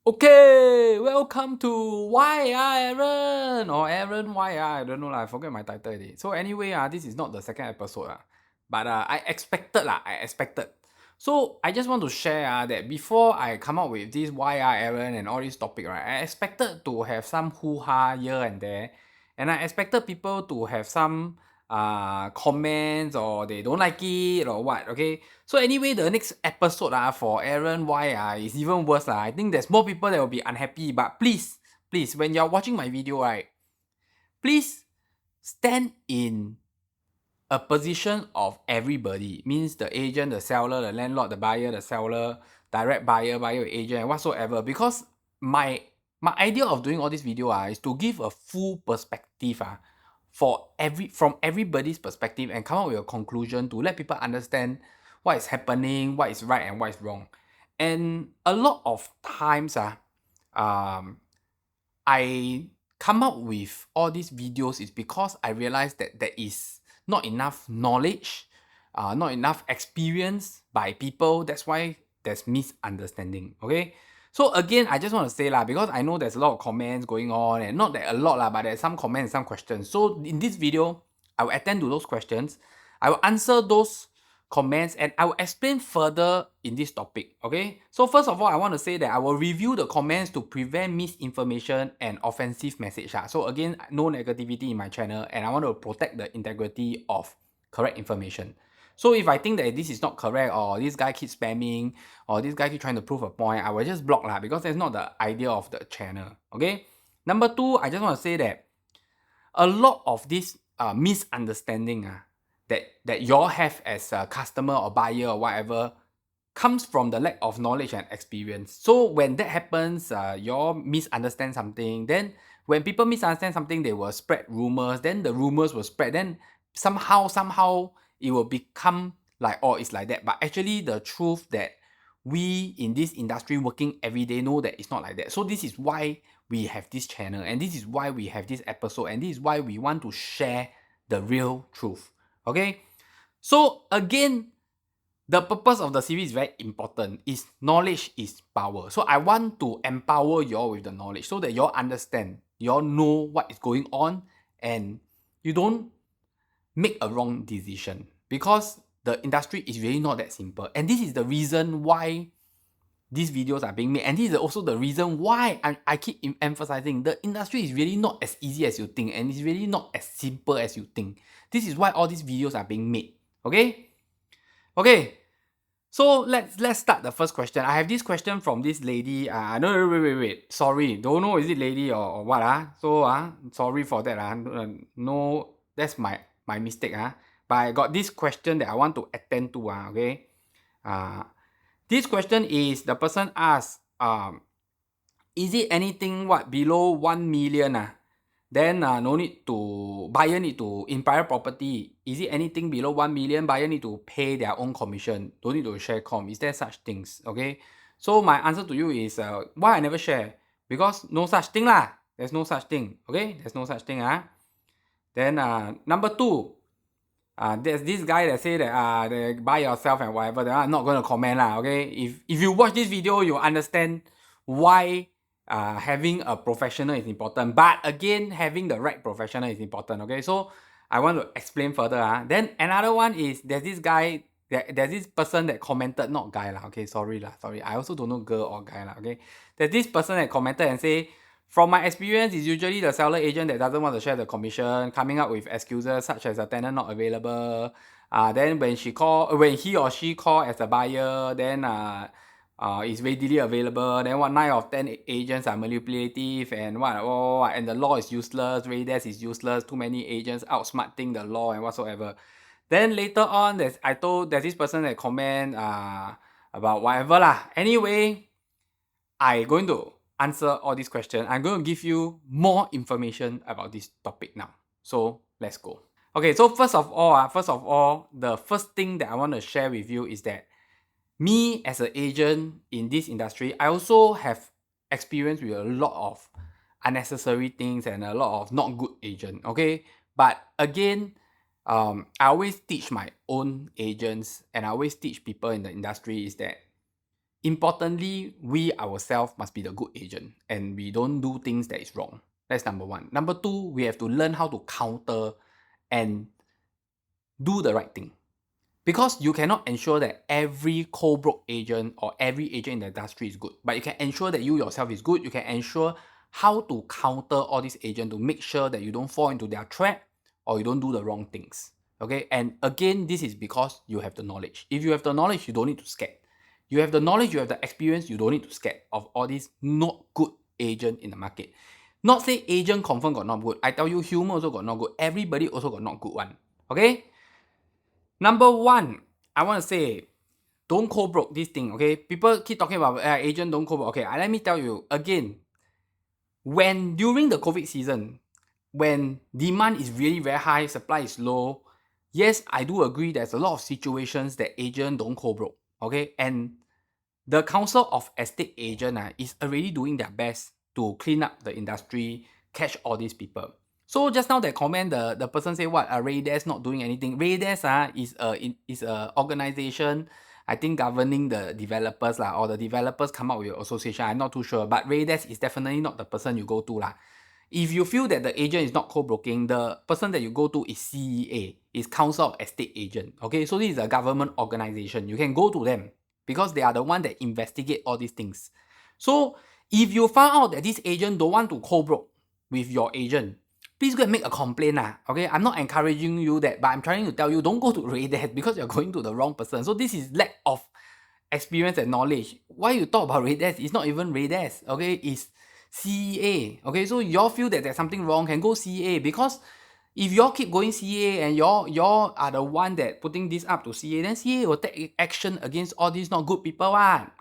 Okay, welcome to Why Aaron or Aaron Why I don't know lah. I forget my title already. So anyway, this is not the second episode but I expected. So I just want to share that before I come up with this Why Aaron and all this topic, right, I expected to have some hoo-ha here and there, and I expected people to have some comments or they don't like it or what. Okay, so anyway, the next episode for Aaron why is even worse I think there's more people that will be unhappy. But please, when you're watching my video, right, please stand in a position of everybody. Means the agent, the seller, the landlord, the buyer, the seller, direct buyer, agent, and whatsoever. Because my idea of doing all this video is to give a full perspective from everybody's perspective and come up with a conclusion to let people understand what is happening, what is right and what is wrong. And a lot of times I come up with all these videos is because I realized that there is not enough knowledge, not enough experience by people. That's why there's misunderstanding. Okay. So again, I just want to say because I know there's a lot of comments going on, and not that a lot but there's some comments, some questions. So in this video, I will attend to those questions. I will answer those comments and I will explain further in this topic. Okay, so first of all, I want to say that I will review the comments to prevent misinformation and offensive message. So again, no negativity in my channel, and I want to protect the integrity of correct information. So if I think that this is not correct, or this guy keeps spamming, or this guy keeps trying to prove a point, I will just block because that's not the idea of the channel. Okay, number two, I just want to say that a lot of this misunderstanding that y'all have as a customer or buyer or whatever comes from the lack of knowledge and experience. So when that happens, y'all misunderstand something. Then when people misunderstand something, they will spread rumors. Then the rumors will spread. Then somehow it will become like, oh, it's like that. But actually, the truth that we in this industry working every day know that it's not like that. So this is why we have this channel, and this is why we have this episode, and this is why we want to share the real truth. Okay, so again, the purpose of the series is very important. Is knowledge is power. So I want to empower y'all with the knowledge so that y'all understand, y'all know what is going on, and you don't make a wrong decision, because the industry is really not that simple. And this is the reason why these videos are being made, and this is also the reason why I keep emphasizing the industry is really not as easy as you think, and it's really not as simple as you think. This is why all these videos are being made. Okay, so let's start the first question. I have this question from this lady. No, wait. Sorry, don't know is it lady or what So sorry for that no, that's my mistake But I got this question that I want to attend to Okay. This question is, the person asks, is it anything below 1 million then no need to, buyer need to, in private property, is it anything below 1 million, buyer need to pay their own commission, don't need to share com, is there such things? Okay, so my answer to you is, why I never share? Because no such thing there's no such thing. Okay, there's no such thing Then number two, there's this guy that say that they buy yourself and whatever. That I'm not going to comment Okay, if you watch this video, you understand why having a professional is important. But again, having the right professional is important. Okay, so I want to explain further Then another one is, there's this guy, there's this person that commented, not guy Okay, sorry I also don't know girl or guy Okay, there's this person that commented and say, from my experience, it's usually the seller agent that doesn't want to share the commission, coming up with excuses such as a tenant not available. Then when he or she call as a buyer, then is readily available. Then 9 of 10 agents are manipulative, and and the law is useless, Reyes is useless, too many agents outsmarting the law and whatsoever. Then later on, there's this person that comment about whatever Anyway, I going to answer all these questions. I'm going to give you more information about this topic now. So let's go. Okay, so first of all, the first thing that I want to share with you is that me as an agent in this industry, I also have experience with a lot of unnecessary things and a lot of not good agent. Okay, but again, I always teach my own agents, and I always teach people in the industry is that importantly, we ourselves must be the good agent and we don't do things that is wrong. That's number one. Number two, we have to learn how to counter and do the right thing. Because you cannot ensure that every Cobroke agent or every agent in the industry is good. But you can ensure that you yourself is good. You can ensure how to counter all these agents to make sure that you don't fall into their trap or you don't do the wrong things. Okay, and again, this is because you have the knowledge. If you have the knowledge, you don't need to scare. You have the knowledge, you have the experience, you don't need to scare of all these not good agent in the market. Not say agent confirm got not good. I tell you, human also got not good. Everybody also got not good one. Okay? Number one, I want to say, don't co-broke this thing, okay? People keep talking about agent don't co-broke. Okay, let me tell you again. When during the COVID season, when demand is really very high, supply is low, yes, I do agree there's a lot of situations that agent don't co-broke, okay? And the Council of Estate Agent is already doing their best to clean up the industry, catch all these people. So just now that comment, the person say what? RESALE not doing anything. RESALE is a organization, I think governing the developers or the developers come up with an association. I'm not too sure, but RESALE is definitely not the person you go to If you feel that the agent is not co-broking, the person that you go to is CEA, is Council of Estate Agent. Okay, so this is a government organization. You can go to them because they are the one that investigate all these things. So if you found out that this agent don't want to co-broke with your agent, please go and make a complaint okay? I'm not encouraging you that, but I'm trying to tell you, don't go to RESALE because you're going to the wrong person. So this is lack of experience and knowledge. Why you talk about RESALE? It's not even RESALE, okay? It's CA, okay? So y'all feel that there's something wrong, can go CA, because if y'all keep going CA and y'all are the one that putting this up to CA, then CA will take action against all these not good people,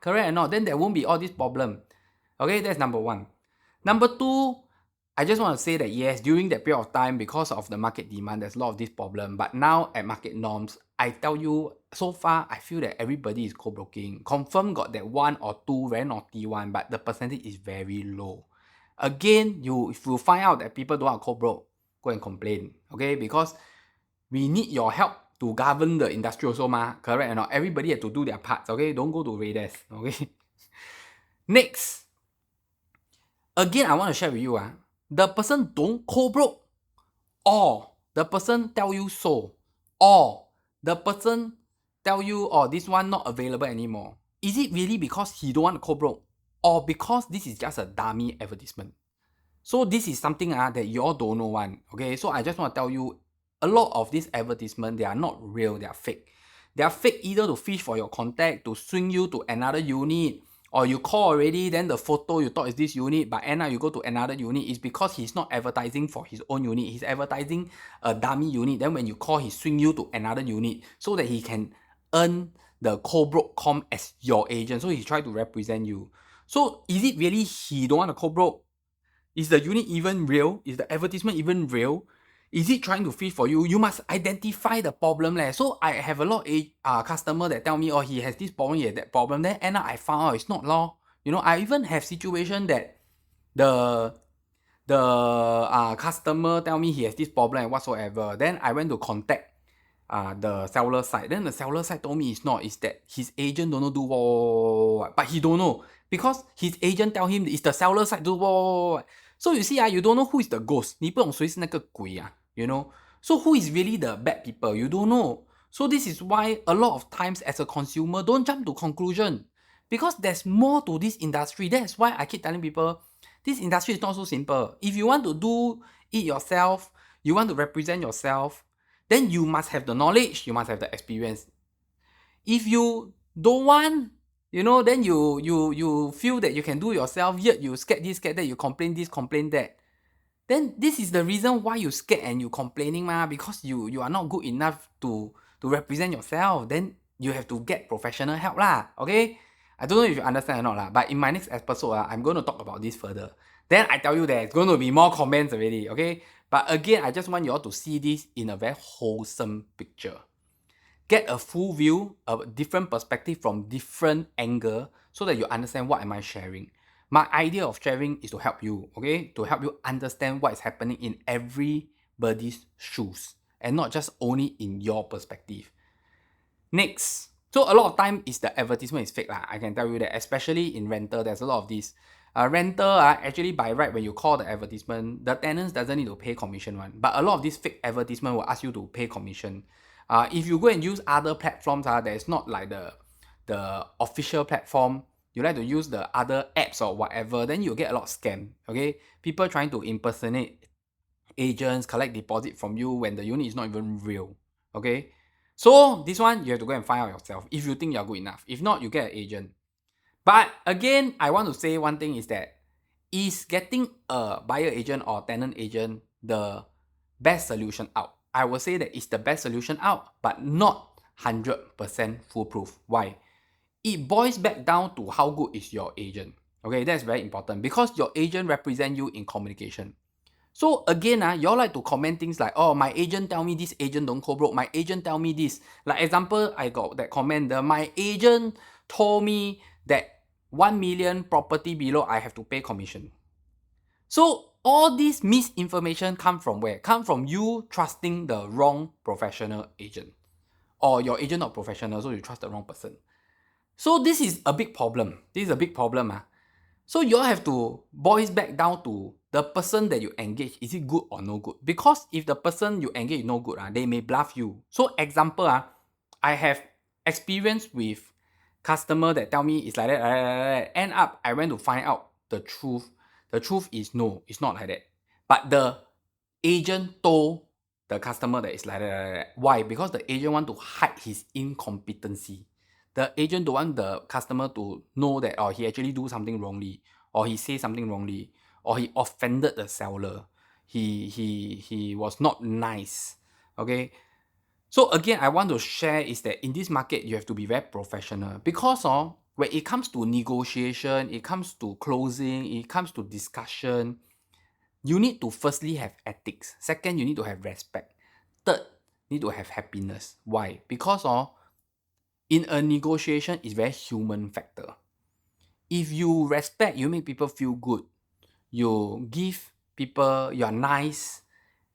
correct or not? Then there won't be all this problem. Okay, that's number one. Number two, I just want to say that yes, during that period of time, because of the market demand, there's a lot of this problem. But now at market norms, I tell you, so far, I feel that everybody is co-broking. Confirm got that one or two very naughty one, but the percentage is very low. Again, if you find out that people don't want to co-broke, go and complain, okay? Because we need your help to govern the industry also, correct or not? Everybody have to do their parts, okay? Don't go to RESALE, okay? Next, again, I want to share with you, the person don't co-broke, or the person tell you so, or the person tell you, oh, this one not available anymore. Is it really because he don't want to co-broke, or because this is just a dummy advertisement? So this is something that you all don't know one, okay? So I just want to tell you, a lot of these advertisements, they are not real, they are fake. They are fake either to fish for your contact, to swing you to another unit, or you call already, then the photo you thought is this unit, but end up you go to another unit. It's because he's not advertising for his own unit. He's advertising a dummy unit. Then when you call, he swing you to another unit so that he can earn the co-broke com as your agent. So he try to represent you. So is it really he don't want to co-broke? Is the unit even real? Is the advertisement even real? Is it trying to fish for you? You must identify the problem. So I have a lot of customer that tell me, oh, he has this problem, he has that problem. Then end up I found out it's not law. I even have situation that the customer tell me he has this problem and whatsoever. Then I went to contact the seller side. Then the seller side told me it's not. It's that his agent don't know do what. But he don't know. Because his agent tell him it's the seller side do what. So you see, you don't know who is the ghost. 你不懂谁是那个鬼 So who is really the bad people? You don't know. So this is why a lot of times as a consumer, don't jump to conclusion. Because there's more to this industry. That's why I keep telling people, this industry is not so simple. If you want to do it yourself, you want to represent yourself, then you must have the knowledge, you must have the experience. If you don't want, then you feel that you can do yourself, yet you scared this, scared that, you complain this, complain that. Then this is the reason why you scared and you complaining, because you are not good enough to represent yourself. Then you have to get professional help, okay? I don't know if you understand or not, but in my next episode, I'm going to talk about this further. Then I tell you there's going to be more comments already, okay? But again, I just want you all to see this in a very wholesome picture. Get a full view, a different perspective from different angle so that you understand what am I sharing. My idea of sharing is to help you, okay? To help you understand what is happening in everybody's shoes and not just only in your perspective. Next, So a lot of time is the advertisement is fake lah. I can tell you that, especially in rental, there's a lot of this. Rental actually by right when you call the advertisement, the tenants doesn't need to pay commission one. But a lot of this fake advertisement will ask you to pay commission. If you go and use other platforms that is not like the official platform, you like to use the other apps or whatever, then you'll get a lot of scam. Okay, people trying to impersonate agents, collect deposit from you when the unit is not even real. Okay, so this one you have to go and find out yourself if you think you're good enough. If not, you get an agent. But again, I want to say one thing is that is getting a buyer agent or tenant agent the best solution out? I will say that it's the best solution out, but not 100% foolproof. Why? It boils back down to how good is your agent. Okay, that's very important because your agent represent you in communication. So again, you all like to comment things like, oh, my agent tell me this agent don't Cobroke. My agent tell me this. Like example, I got that comment, my agent told me that 1 million property below, I have to pay commission. So all this misinformation come from where? Come from you trusting the wrong professional agent. Or your agent not professional, so you trust the wrong person. So this is a big problem. This is a big problem. So you all have to boil back down to the person that you engage. Is it good or no good? Because if the person you engage is no good, they may bluff you. So example, I have experience with customer that tell me it's like that. End up, I went to find out the truth. The truth is no, it's not like that. But the agent told the customer that it's like that. Why? Because the agent want to hide his incompetency. The agent don't want the customer to know that he actually do something wrongly, or he say something wrongly, or he offended the seller. He was not nice. Okay. So again, I want to share is that in this market, you have to be very professional because when it comes to negotiation, it comes to closing, it comes to discussion, you need to firstly have ethics. Second, you need to have respect. Third, you need to have happiness. Why? Because in a negotiation, it's very human factor. If you respect, you make people feel good. You give people, you're nice.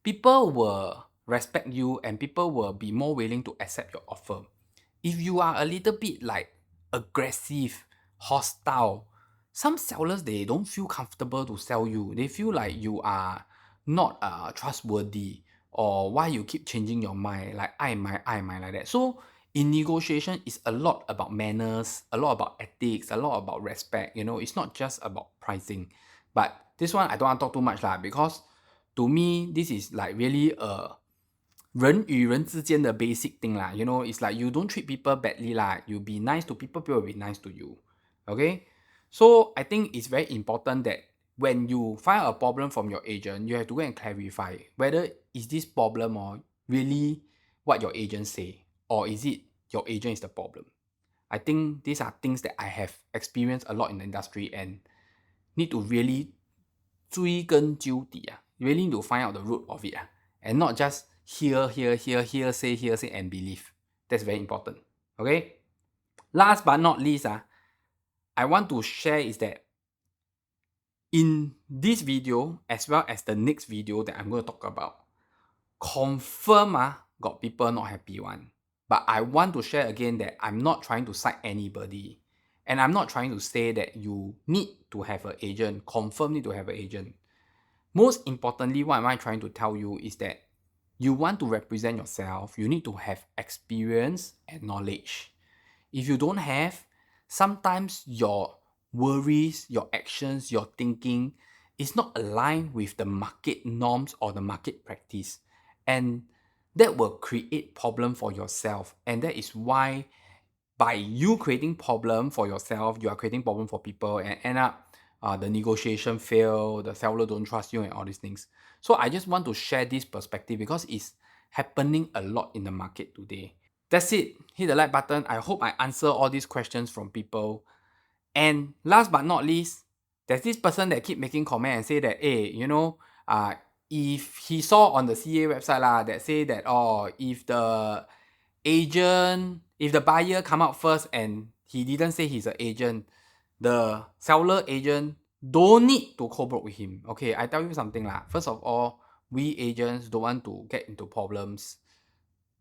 People will respect you and people will be more willing to accept your offer. If you are a little bit like aggressive, hostile, some sellers, they don't feel comfortable to sell you. They feel like you are not trustworthy, or why you keep changing your mind, like I might like that. So in negotiation, it's a lot about manners, a lot about ethics, a lot about respect. It's not just about pricing. But this one, I don't want to talk too much because to me, this is like really a 人与人之间的 basic thing lah. It's like you don't treat people badly lah. You be nice to people, people will be nice to you. Okay? So I think it's very important that when you find a problem from your agent, you have to go and clarify whether is this problem or really what your agent say, or is it your agent is the problem. I think these are things that I have experienced a lot in the industry and need to really 追根究底 really need to find out the root of it and not just hear, say and believe. That's very important. Okay? Last but not least, I want to share is that in this video, as well as the next video that I'm going to talk about, confirm got people not happy one. But I want to share again that I'm not trying to cite anybody. And I'm not trying to say that you need to have an agent, confirm need to have an agent. Most importantly, what am I trying to tell you is that you want to represent yourself, you need to have experience and knowledge. If you don't have, sometimes your worries, your actions, your thinking is not aligned with the market norms or the market practice. And that will create problem for yourself. And that is why by you creating problem for yourself, you are creating problem for people and end up the negotiation fail, the seller don't trust you and all these things. So I just want to share this perspective because it's happening a lot in the market today. That's it. Hit the like button. I hope I answer all these questions from people. And last but not least, there's this person that keep making comment and say that, hey, if he saw on the CA website that say that, if the buyer come out first and he didn't say he's an agent, the seller agent don't need to co-broke with him. Okay, I tell you something First of all, we agents don't want to get into problems.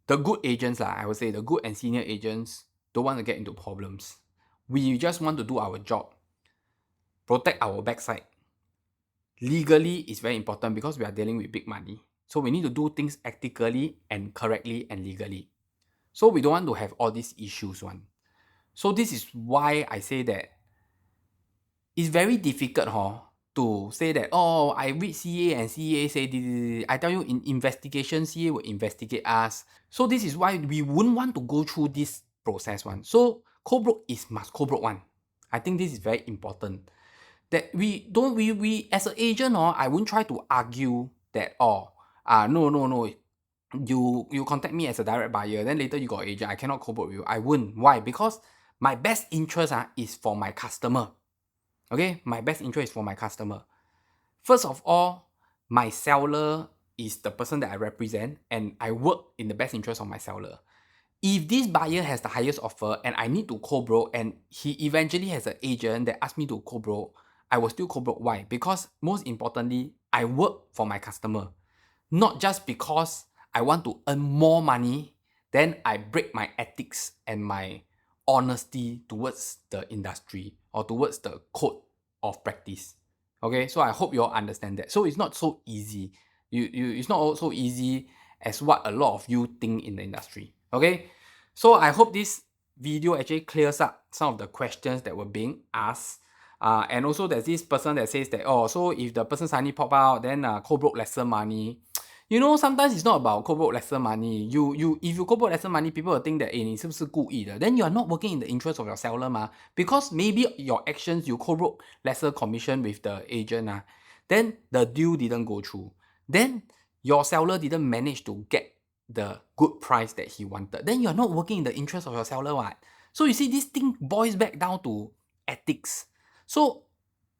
The good agents I would say the good and senior agents don't want to get into problems. We just want to do our job, protect our backside. Legally is very important because we are dealing with big money. So we need to do things ethically and correctly and legally. So we don't want to have all these issues one. So this is why I say that it's very difficult to say that, oh, I read CA and CA say this. I tell you, in investigation, CA will investigate us. So this is why we wouldn't want to go through this process one. So Cobroke is must Cobroke one. I think this is very important. That we as an agent, I won't try to argue that, no, you contact me as a direct buyer, then later you got agent, I cannot Cobroke you. I won't. Why? Because my best interest is for my customer. Okay, my best interest is for my customer. First of all, my seller is the person that I represent, and I work in the best interest of my seller. If this buyer has the highest offer and I need to Cobroke, and he eventually has an agent that asks me to Cobroke, I will still Cobroke. Why? Because most importantly, I work for my customer. Not just because I want to earn more money, then I break my ethics and my honesty towards the industry or towards the code of practice. Okay, so I hope you all understand that. So it's not so easy. It's not so easy as what a lot of you think in the industry. Okay, so I hope this video actually clears up some of the questions that were being asked. And also there's this person that says that, oh, so if the person suddenly pop out, then Cobroke lesser money. You know, sometimes it's not about Cobroke lesser money. If you Cobroke lesser money, people will think that, 你是不是故意的? Then you are not working in the interest of your seller because maybe your actions, you Cobroke lesser commission with the agent then the deal didn't go through. Then your seller didn't manage to get the good price that he wanted. Then you are not working in the interest of your seller what? So you see, this thing boils back down to ethics. So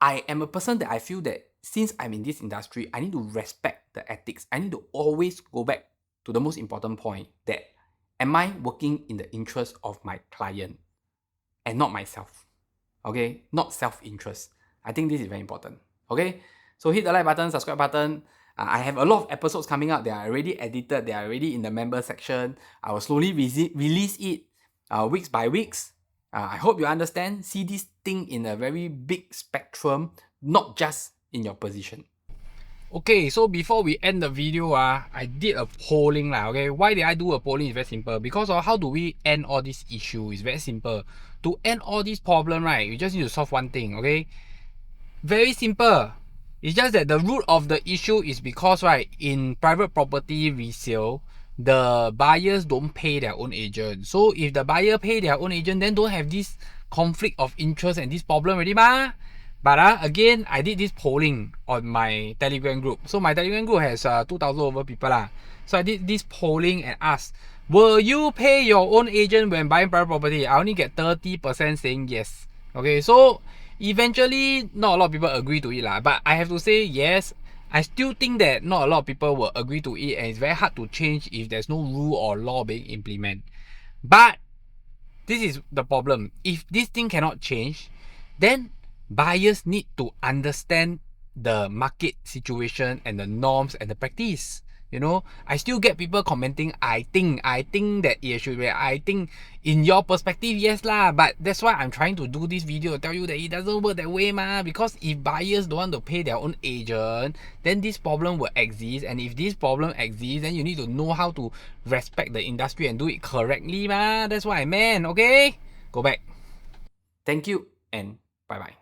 I am a person that I feel that since I'm in this industry, I need to respect the ethics. I need to always go back to the most important point, that am I working in the interest of my client and not myself? Okay, not self-interest. I think this is very important. Okay, so hit the like button, subscribe button. I have a lot of episodes coming up. They are already edited. They are already in the member section. I will slowly release it weeks by weeks. I hope you understand. See this thing in a very big spectrum, not just in your position. Okay, so before we end the video, I did a polling. Okay, why did I do a polling? It's very simple. Because of how do we end all these issues? It's very simple. To end all these problems, right, you just need to solve one thing. Okay, very simple. It's just that the root of the issue is because, right, in private property resale, the buyers don't pay their own agent. So if the buyer pay their own agent, then don't have this conflict of interest and this problem already But again, I did this polling on my Telegram group. So my Telegram group has 2,000 over people So I did this polling and asked, will you pay your own agent when buying private property? I only get 30% saying yes. Okay, so eventually not a lot of people agree to it but I have to say, yes, I still think that not a lot of people will agree to it, and it's very hard to change if there's no rule or law being implemented. But this is the problem. If this thing cannot change, then buyers need to understand the market situation and the norms and the practice. You know, I still get people commenting, I think that it should be, I think in your perspective, yes but that's why I'm trying to do this video to tell you that it doesn't work that way because if buyers don't want to pay their own agent, then this problem will exist, and if this problem exists, then you need to know how to respect the industry and do it correctly That's what I meant. Okay, go back. Thank you and bye-bye.